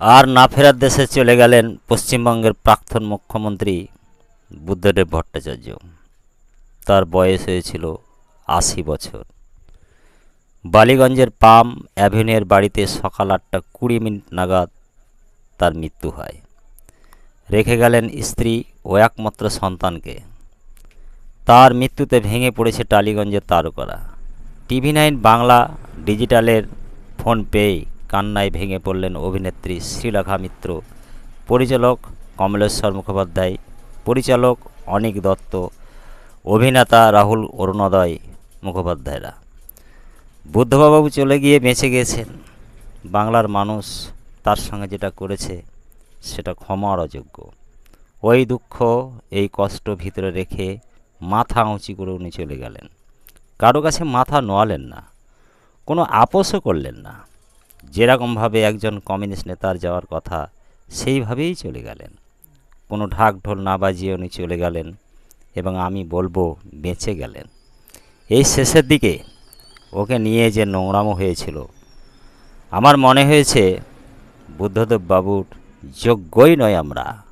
আর না ফেরার দেশে চলে গেলেন পশ্চিমবঙ্গের প্রাক্তন মুখ্যমন্ত্রী বুদ্ধদেব ভট্টাচার্য। তার বয়স হয়েছিল ৮০ বছর। বালিগঞ্জের পাম অ্যাভিনিউর বাড়িতে সকাল ৮টা ২০ মিনিট নাগাদ তার মৃত্যু হয়। রেখে গেলেন স্ত্রী ও একমাত্র সন্তানকে। তার মৃত্যুতে ভেঙে পড়েছে টালিগঞ্জের তারকারা। TV9 বাংলা ডিজিটালের ফোন পেয়ে কান্নায় ভেঙে পড়লেন অভিনেত্রী শ্রীলেখা মিত্র, পরিচালক কমলেশ্বর মুখোপাধ্যায়, পরিচালক অনীক দত্ত, অভিনেতা রাহুল অরুণোদয় মুখোপাধ্যায়রা। বুদ্ধবাবু চলে গিয়ে বেঁচে গেছেন। বাংলার মানুষ তার সঙ্গে যেটা করেছে সেটা ক্ষমার অযোগ্য। ওই দুঃখ, এই কষ্ট ভিতরে রেখে মাথা উঁচু করে উনি চলে গেলেন। কারো কাছে মাথা নোয়ালেন না, কোনো আপোষও করলেন না। যেরকমভাবে একজন কমিউনিস্ট নেতার যাওয়ার কথা সেইভাবেই চলে গেলেন। কোনো ঢাক ঢোল না বাজিয়ে উনি চলে গেলেন এবং আমি বলবো বেঁচে গেলেন। এই শেষের দিকে ওকে নিয়ে যে নোংরামো হয়েছিল, আমার মনে হয়েছে বুদ্ধদেব বাবুর যোগ্যই নয় আমরা।